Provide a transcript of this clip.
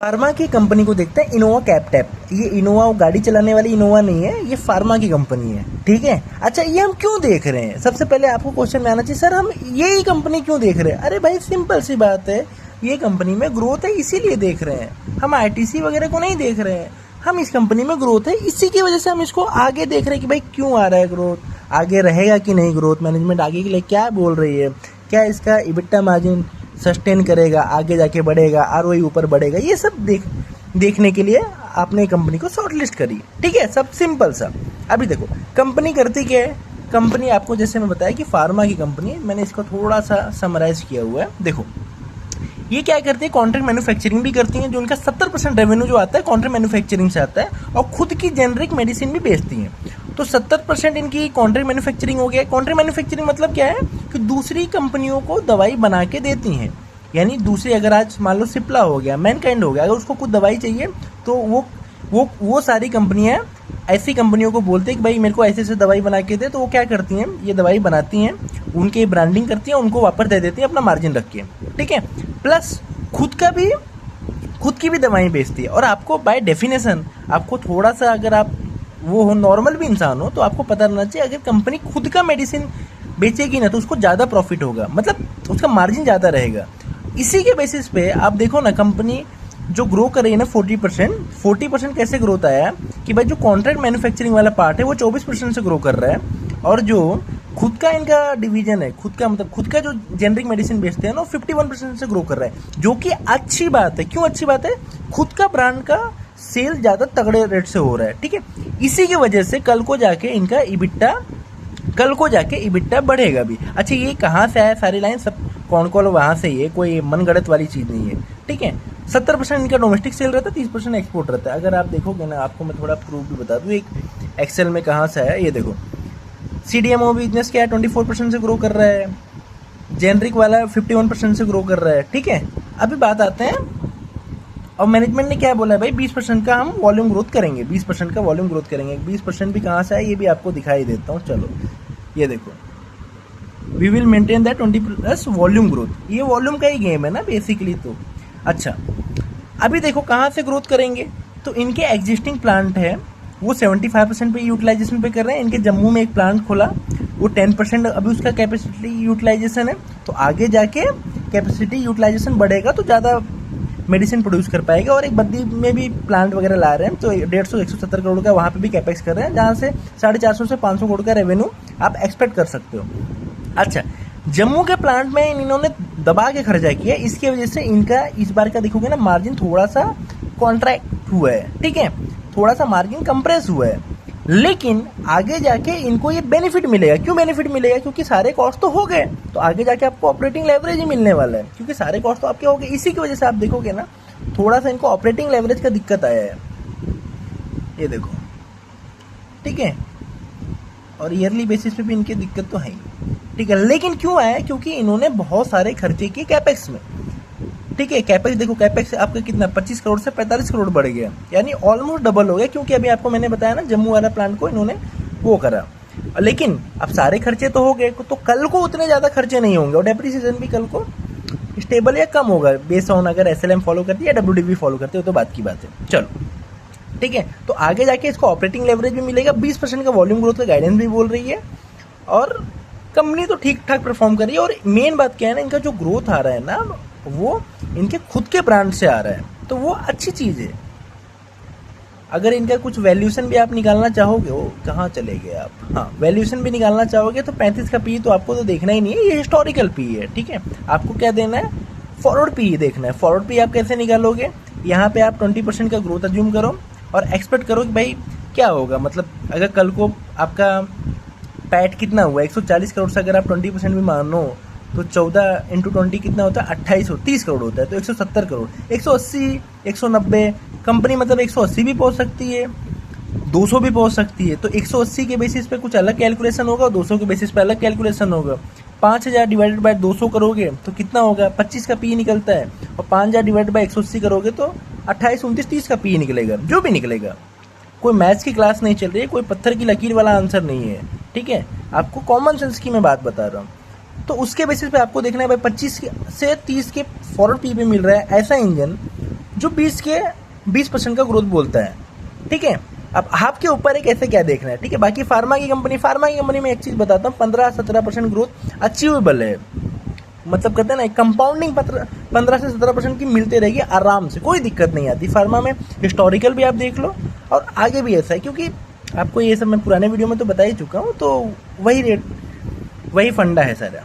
Pharma की company को देखते हैं इनोवा कैबटैप। ये इनोवा गाड़ी चलाने वाली इनोवा नहीं है, ये फार्मा की कंपनी है। ठीक है, अच्छा ये हम क्यों देख रहे हैं? सबसे पहले आपको क्वेश्चन में आना चाहिए, सर हम यही कंपनी क्यों देख रहे हैं? अरे भाई सिंपल सी बात है, ये कंपनी में ग्रोथ है इसीलिए देख रहे हैं। हम आईटीसी वगैरह को नहीं देख रहे हैं, हम इस कंपनी में ग्रोथ है इसी की वजह से हम इसको आगे देख रहे हैं कि भाई क्यों आ रहा है ग्रोथ, आगे रहेगा कि नहीं ग्रोथ, मैनेजमेंट आगे के लिए क्या बोल रही है, क्या इसका इबिट्टा मार्जिन सस्टेन करेगा, आगे जाके बढ़ेगा, आरओई ऊपर बढ़ेगा, ये सब देखने के लिए आपने कंपनी को शॉर्ट लिस्ट करी। ठीक है, सब सिंपल सा। अभी देखो कंपनी करती क्या है, कंपनी आपको जैसे मैं बताया कि फार्मा की कंपनी, मैंने इसको थोड़ा सा समराइज किया हुआ है। देखो ये क्या करती है, कॉन्ट्रैक्ट मैन्युफैक्चरिंग भी करती हैं, जो उनका 70% रेवेन्यू जो आता है कॉन्ट्रैक्ट मैन्युफैक्चरिंग से आता है, और खुद की जेनरिक मेडिसिन भी बेचती हैं। तो 70% इनकी कॉन्ट्रैक्ट मैन्युफैक्चरिंग हो गया। कॉन्ट्रैक्ट मैन्युफैक्चरिंग मतलब क्या है कि दूसरी कंपनियों को दवाई बना के देती हैं। यानी दूसरी, अगर आज मान लो सिप्ला हो गया, मैनकाइंड हो गया, अगर उसको कुछ दवाई चाहिए तो वो सारी कंपनियां ऐसी कंपनियों को बोलते हैं कि भाई मेरे को ऐसे ऐसे दवाई बना के दे, तो वो क्या करती हैं, ये दवाई बनाती हैं, उनके ब्रांडिंग करती हैं, उनको वापस दे देती हैं अपना मार्जिन रख के। ठीक है, प्लस खुद की भी दवाएं बेचती है। और आपको बाय डेफिनेशन आपको थोड़ा सा, अगर आप वो हो नॉर्मल भी इंसान हो, तो आपको पता रहना चाहिए अगर कंपनी खुद का मेडिसिन बेचेगी ना तो उसको ज़्यादा प्रॉफिट होगा, मतलब उसका मार्जिन ज़्यादा रहेगा। इसी के बेसिस पे आप देखो ना, कंपनी जो ग्रो कर रही है ना 40% कैसे ग्रोथ आया है कि भाई जो कॉन्ट्रैक्ट मैन्युफैक्चरिंग वाला पार्ट है वो 24% से ग्रो कर रहा है, और जो खुद का इनका डिवीजन है, खुद का जो जेनरिक मेडिसिन बेचते हैं ना 51% से ग्रो कर रहा है, जो कि अच्छी बात है। क्यों अच्छी बात है? खुद का ब्रांड का सेल ज़्यादा तगड़े रेट से हो रहा है। ठीक है, इसी की वजह से कल को जाके इबिट्टा बढ़ेगा भी। अच्छा ये कहाँ से आया सारी लाइन, सब कौन वहाँ से ही है, कोई मनगढ़ंत वाली चीज़ नहीं है। ठीक है, 70% इनका डोमेस्टिक सेल रहता है, 30% एक्सपोर्ट रहता है। अगर आप देखोगे ना, आपको मैं थोड़ा प्रूफ भी बता दूँ, एक एक्सेल में कहाँ से आया, ये देखो CDMO बिजनेस क्या है 24% से ग्रो कर रहा है, जेनरिक वाला 51% से ग्रो कर रहा है। ठीक है, अभी बात आते हैं, और मैनेजमेंट ने क्या बोला है भाई 20% का हम वॉल्यूम ग्रोथ करेंगे, 20% का वॉल्यूम ग्रोथ करेंगे। 20% भी कहाँ से आया ये भी आपको दिखाई देता हूँ। चलो ये देखो, we will maintain that 20+ volume growth, ये वॉल्यूम का ही गेम है ना बेसिकली। तो अच्छा अभी देखो कहाँ से ग्रोथ करेंगे, तो इनके एग्जिस्टिंग प्लांट है वो 75% पे यूटिलाइजेशन पे कर रहे हैं। इनके जम्मू में एक प्लांट खोला, वो 10% अभी उसका कैपेसिटी यूटिलाइजेशन है, तो आगे जाके कैपेसिटी यूटिलाइजेशन बढ़ेगा तो ज़्यादा मेडिसिन प्रोड्यूस कर पाएगा। और एक बद्दी में भी प्लांट वगैरह ला रहे हैं, तो 150-170 करोड़ का वहाँ पे भी कैपेक्स कर रहे हैं, जहाँ से 450 से 500 करोड़ का रेवेन्यू आप एक्सपेक्ट कर सकते हो। अच्छा, जम्मू के प्लांट में इन्होंने दबा के खर्चा किया, इसकी वजह से इनका इस बार का देखोगे ना मार्जिन थोड़ा सा कॉन्ट्रैक्ट हुआ है। ठीक है, थोड़ा सा मार्जिन कंप्रेस हुआ है, लेकिन आगे जाके इनको ये बेनिफिट मिलेगा। क्यों बेनिफिट मिलेगा? क्योंकि सारे कॉस्ट तो हो गए, तो आगे जाके आपको ऑपरेटिंग लेवरेज ही मिलने वाला है, क्योंकि सारे कॉस्ट तो आपके हो गए। इसी की वजह से आप देखोगे ना थोड़ा सा इनको ऑपरेटिंग लेवरेज का दिक्कत आया है, ये देखो। ठीक है, और ईयरली बेसिस पे भी इनकी दिक्कत तो है ही। ठीक है, लेकिन क्यों आया? क्योंकि इन्होंने बहुत सारे खर्चे किए कैपेक्स में। ठीक है, कैपेक्स देखो, कैपेक्स आपका कितना 25 करोड़ से 45 करोड़ बढ़ गया, यानी ऑलमोस्ट डबल हो गया। क्योंकि अभी आपको मैंने बताया ना जम्मू वाला प्लांट को इन्होंने वो करा, लेकिन अब सारे खर्चे तो हो गए, तो कल को उतने ज़्यादा खर्चे नहीं होंगे, और डेप्रिसिएशन भी कल को स्टेबल या कम होगा, बेस ऑन अगर SLM फॉलो करती है या WDV फॉलो करती है, तो बात की बात है। चलो ठीक है, तो आगे जाके इसको ऑपरेटिंग लेवरेज भी मिलेगा, 20% का वॉल्यूम ग्रोथ का गाइडेंस भी बोल रही है, और कंपनी तो ठीक ठाक परफॉर्म कर रही है। और मेन बात क्या है ना, इनका जो ग्रोथ आ रहा है ना वो इनके खुद के ब्रांड से आ रहा है, तो वो अच्छी चीज़ है। अगर इनका कुछ वैल्यूएशन भी आप निकालना चाहोगे, वो कहाँ चले गए आप, हाँ वैल्यूएशन भी निकालना चाहोगे तो 35 का पी तो आपको तो देखना ही नहीं है, ये हिस्टोरिकल पी है। ठीक है, आपको क्या देना है, फॉरवर्ड पी देखना है। फॉरवर्ड पी आप कैसे निकालोगे, यहाँ पे आप 20% का ग्रोथ अज्यूम करो और एक्सपेक्ट करो कि भाई क्या होगा, मतलब अगर कल को आपका पैट कितना हुआ 140 करोड़ से अगर आप 20% भी मानो तो 14 × 20 कितना होता है 2830 करोड़ होता है, तो 170 करोड़, 180, 190, कंपनी मतलब 180 भी पहुंच सकती है, 200 भी पहुंच सकती है। तो 180 के बेसिस पे कुछ अलग कैलकुलेशन होगा, 200 के बेसिस पे अलग कैलकुलेशन होगा। 5000 डिवाइडेड बाय 200 करोगे तो कितना होगा, 25 का पी निकलता है, और 5000 डिवाइडेड बाय 180 करोगे तो 28, 29, 30 का पी निकलेगा, जो भी निकलेगा। कोई मैथ्स की क्लास नहीं चल रही है, कोई पत्थर की लकीर वाला आंसर नहीं है। ठीक है, आपको कॉमन सेंस की मैं बात बता रहा हूँ। तो उसके बेसिस पे आपको देखना है भाई 25 से 30 के फॉरवर्ड पी पे मिल रहा है ऐसा इंजन जो 20% का ग्रोथ बोलता है, ठीक है। अब आपके ऊपर है कैसे क्या देखना है, ठीक है। बाकी फार्मा की कंपनी में एक चीज़ बताता हूँ, 15-17% ग्रोथ अचीवेबल है। मतलब कहते हैं ना, कंपाउंडिंग 15 से 17% की मिलते रहेगी आराम से, कोई दिक्कत नहीं आती फार्मा में। हिस्टोरिकल भी आप देख लो और आगे भी ऐसा है, क्योंकि आपको ये सब मैं पुराने वीडियो में तो बता ही चुका हूँ, तो वही रेट, वही फंडा है सारा।